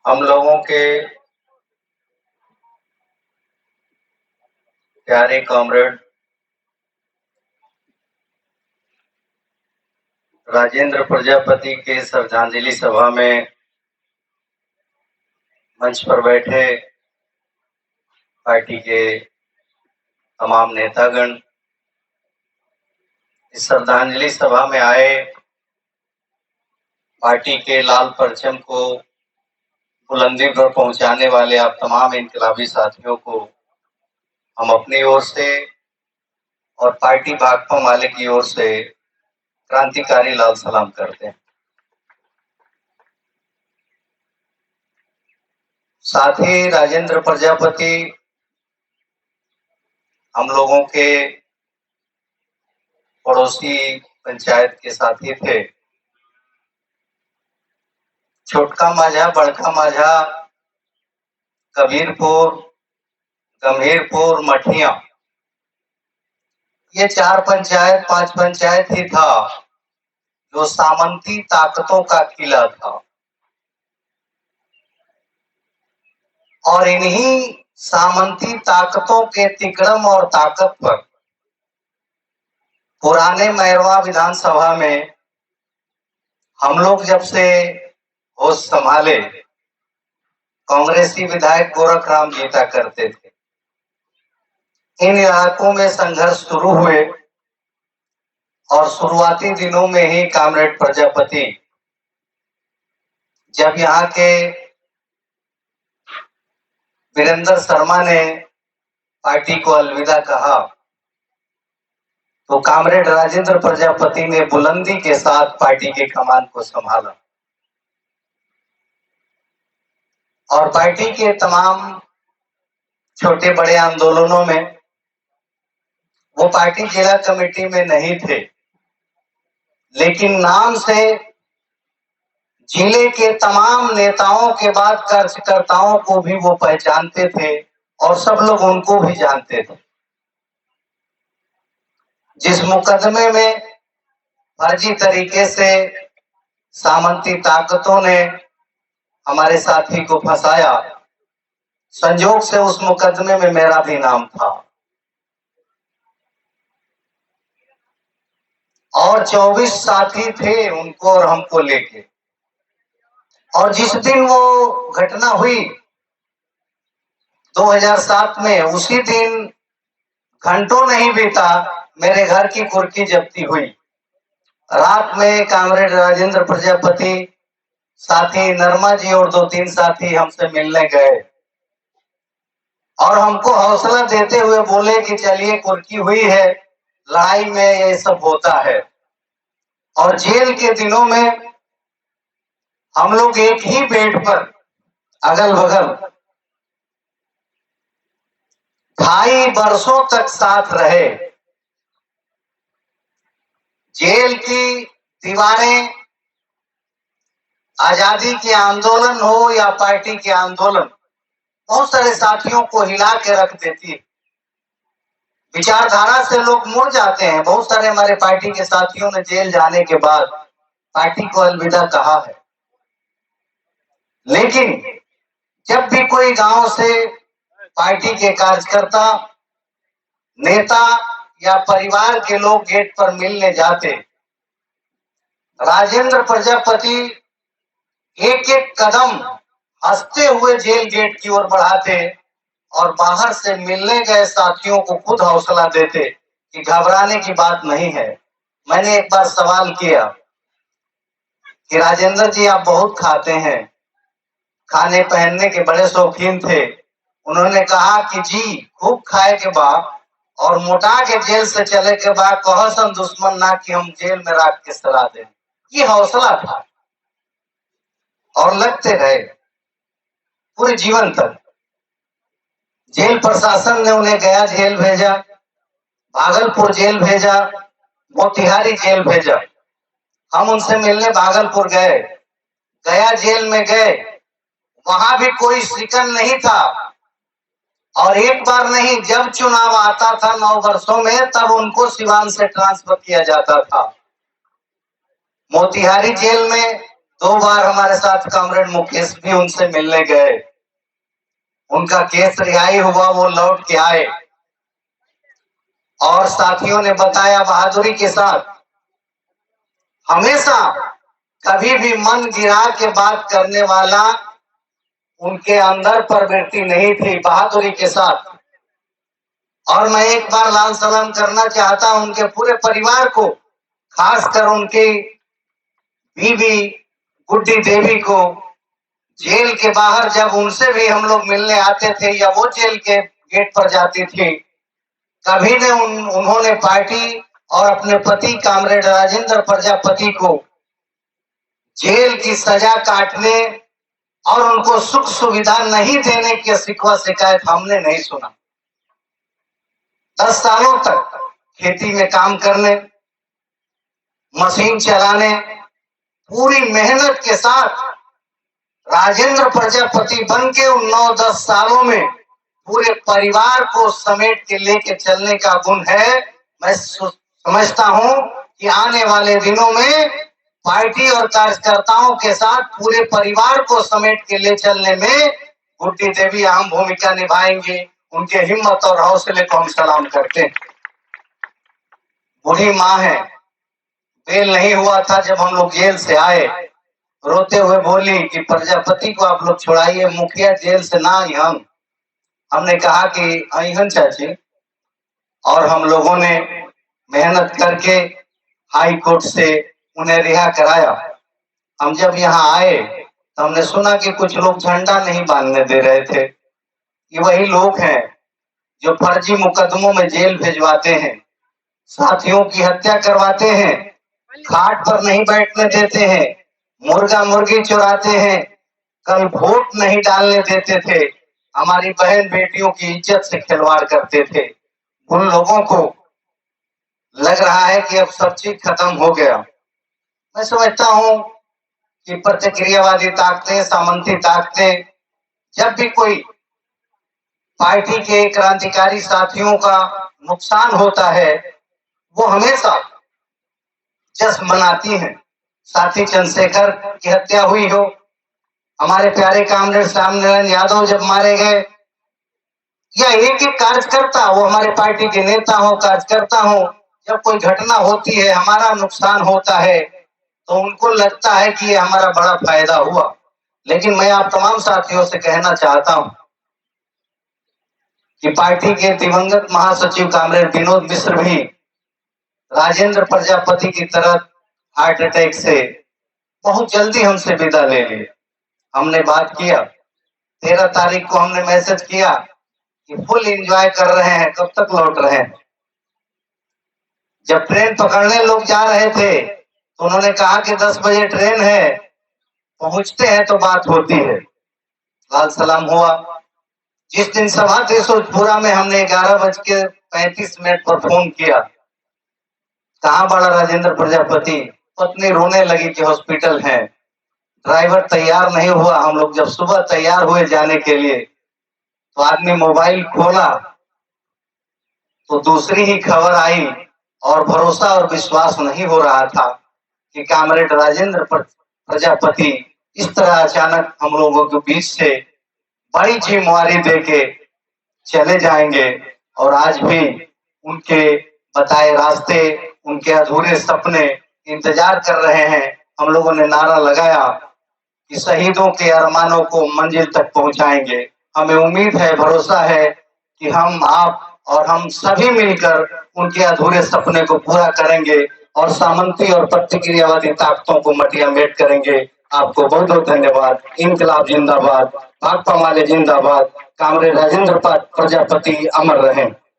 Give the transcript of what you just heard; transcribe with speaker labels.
Speaker 1: हम लोगों के प्यारे कॉमरेड राजेंद्र प्रजापति के श्रद्धांजलि सभा में मंच पर बैठे पार्टी के तमाम नेतागण, इस श्रद्धांजलि सभा में आए पार्टी के लाल परचम को बुलंदी पर पहुंचाने वाले आप तमाम इनकलाबी साथियों को हम अपनी ओर से और पार्टी भाकपा माले की ओर से क्रांतिकारी लाल सलाम करते हैं। साथ ही राजेंद्र प्रजापति हम लोगों के पड़ोसी पंचायत के साथी थे। छोटका माझा, बड़का माझा, कबीरपुर, गंभीरपुर, मठिया, ये 4 पंचायत 5 पंचायत ही था जो सामंती ताकतों का किला था। और इन्हीं सामंती ताकतों के तिकड़म और ताकत पर पुराने मैरवा विधानसभा में हम लोग जब से होश संभाले, कांग्रेसी विधायक गोरख राम जीता करते थे। इन इलाकों में संघर्ष शुरू हुए और शुरुआती दिनों में ही कॉमरेड प्रजापति जब यहाँ के वीरेंद्र शर्मा ने पार्टी को अलविदा कहा तो कॉमरेड राजेंद्र प्रजापति ने बुलंदी के साथ पार्टी के कमान को संभाला और पार्टी के तमाम छोटे बड़े आंदोलनों में वो पार्टी जिला कमेटी में नहीं थे, लेकिन नाम से जिले के तमाम नेताओं के बाद कार्यकर्ताओं को भी वो पहचानते थे और सब लोग उनको भी जानते थे। जिस मुकदमे में फर्जी तरीके से सामंती ताकतों ने हमारे साथी को फंसाया, संजोग से उस मुकदमे में मेरा भी नाम था और 24 साथी थे उनको और हमको लेके। और जिस दिन वो घटना हुई 2007 में, उसी दिन घंटों नहीं बीता मेरे घर की कुर्की जब्ती हुई। रात में कॉमरेड राजेंद्र प्रजापति, साथी नरमा जी और 2-3 साथी हमसे मिलने गए और हमको हौसला देते हुए बोले कि चलिए कुर्की हुई है, लड़ाई में ये सब होता है। और जेल के दिनों में हम लोग एक ही बेड पर अगल बगल 2.5 वर्षों तक साथ रहे। जेल की दीवारें आजादी के आंदोलन हो या पार्टी के आंदोलन, बहुत सारे साथियों को हिला के रख देती है। विचारधारा से लोग मुड़ जाते हैं। बहुत सारे हमारे पार्टी के साथियों ने जेल जाने के बाद पार्टी को अलविदा कहा है, लेकिन जब भी कोई गांव से पार्टी के कार्यकर्ता, नेता या परिवार के लोग गेट पर मिलने जाते, राजेंद्र प्रजापति एक एक कदम हंसते हुए जेल गेट की ओर बढ़ाते और बाहर से मिलने गए साथियों को खुद हौसला देते कि घबराने की बात नहीं है। मैंने एक बार सवाल किया कि राजेंद्र जी आप बहुत खाते हैं, खाने पहनने के बड़े शौकीन थे। उन्होंने कहा कि जी खूब खाए के बाद और मोटा के जेल से चले के बाद कहसन दुश्मन ना कि हम जेल में रख के सला दें। ये हौसला था और लगते रहे पूरे जीवन तक। जेल प्रशासन ने उन्हें गया जेल भेजा, भागलपुर जेल भेजा, मोतिहारी जेल भेजा। हम उनसे मिलने भागलपुर गए, गया जेल में गए, वहां भी कोई शिकन नहीं था। और एक बार नहीं, जब चुनाव आता था 9 वर्षों में, तब उनको सिवान से ट्रांसफर किया जाता था। मोतिहारी जेल में 2 बार हमारे साथ कॉमरेड मुकेश भी उनसे मिलने गए, उनका केस रिहाई हुआ, वो लौट के आए और साथियों ने बताया बहादुरी के साथ हमेशा कभी भी मन गिरा के बात करने वाला उनके अंदर प्रवृत्ति नहीं थी, बहादुरी के साथ। और मैं एक बार लाल सलाम करना चाहता हूं उनके पूरे परिवार को, खासकर उनकी बीवी गुड्डी देवी को। जेल के बाहर जब उनसे भी हम लोग मिलने आते थे या वो जेल के गेट पर जाती थी, कभी ने उन्होंने पार्टी और अपने पति कॉमरेड राजेंद्र प्रजापति को जेल की सजा काटने और उनको सुख सुविधा नहीं देने की शिकवा शिकायत हमने नहीं सुना। 10 सालों तक खेती में काम करने, मशीन चलाने, पूरी मेहनत के साथ राजेंद्र प्रजापति बन के उन 9-10 सालों में पूरे परिवार को समेट के लेके चलने का गुण है। मैं समझता हूं कि आने वाले दिनों में पार्टी और कार्यकर्ताओं के साथ पूरे परिवार को समेट के ले चलने में गुड्डी देवी अहम भूमिका निभाएंगे। उनके हिम्मत और हौसले को हम सलाम करते हैं। बूढ़ी माँ है, बेल नहीं हुआ था जब हम लोग जेल से आए, रोते हुए बोली कि प्रजापति को आप लोग छुड़ाइए, मुखिया जेल से ना आई। हमने कहा कि अहन चाची, और हम लोगों ने मेहनत करके हाई कोर्ट से उन्हें रिहा कराया। हम जब यहाँ आए तो हमने सुना कि कुछ लोग झंडा नहीं बांधने दे रहे थे। ये वही लोग हैं जो फर्जी मुकदमों में जेल भेजवाते हैं, साथियों की हत्या करवाते हैं, खाट पर नहीं बैठने देते हैं, मुर्गा मुर्गी चुराते हैं, कल वोट नहीं डालने देते थे, हमारी बहन बेटियों की इज्जत से खिलवाड़ करते थे। उन लोगों को लग रहा है कि अब सब चीज खत्म हो गया। मैं समझता हूं कि प्रतिक्रियावादी ताकतें, सामंती ताकतें, जब भी कोई पार्टी के क्रांतिकारी साथियों का नुकसान होता है वो हमेशा जश्न मनाती हैं। साथी चंद्रशेखर की हत्या हुई हो, हमारे प्यारे कॉमरेड श्याम नारायण यादव जब मारे गए, या एक एक कार्यकर्ता, वो हमारे पार्टी के नेता हो, कार्यकर्ता हो, जब कोई घटना होती है, हमारा नुकसान होता है, तो उनको लगता है कि ये हमारा बड़ा फायदा हुआ। लेकिन मैं आप तमाम साथियों से कहना चाहता हूं कि पार्टी के दिवंगत महासचिव कॉमरेड विनोद मिश्र भी राजेंद्र प्रजापति की तरह हार्ट अटैक से बहुत जल्दी हमसे विदा ले लिए। हमने बात किया, 13 तारीख को हमने मैसेज किया कि फुल एंजॉय कर रहे हैं, कब तक लौट रहे हैं। जब ट्रेन पकड़ने लोग जा रहे थे तो उन्होंने कहा कि 10 बजे ट्रेन है, पहुंचते हैं तो बात होती है। लाल सलाम हुआ। जिस दिन सभा थी सोजपुरा में, हमने 11:35 पर फोन किया, कहाँ बड़ा राजेंद्र प्रजापति? पत्नी रोने लगी कि हॉस्पिटल है। ड्राइवर तैयार नहीं हुआ। हम लोग जब सुबह तैयार हुए जाने के लिए तो आदमी मोबाइल खोला तो दूसरी ही खबर आई और भरोसा और विश्वास नहीं हो रहा था कि कॉमरेड राजेंद्र प्रजापति इस तरह अचानक हम लोगों के बीच से बड़ी जिम्मेवारी देके चले जाएंगे। और आज भी उनके बताए रास्ते, उनके अधूरे सपने इंतजार कर रहे हैं। हम लोगों ने नारा लगाया कि शहीदों के अरमानों को मंजिल तक पहुंचाएंगे। हमें उम्मीद है, भरोसा है कि हम, आप और हम सभी मिलकर उनके अधूरे सपने को पूरा करेंगे और सामंती और प्रतिक्रियावादी ताकतों को मटियामेट करेंगे। आपको बहुत बहुत धन्यवाद। इनकलाब जिंदाबाद, भाकपा माले जिंदाबाद, कॉमरेड राजेंद्र प्रजापति अमर रहें।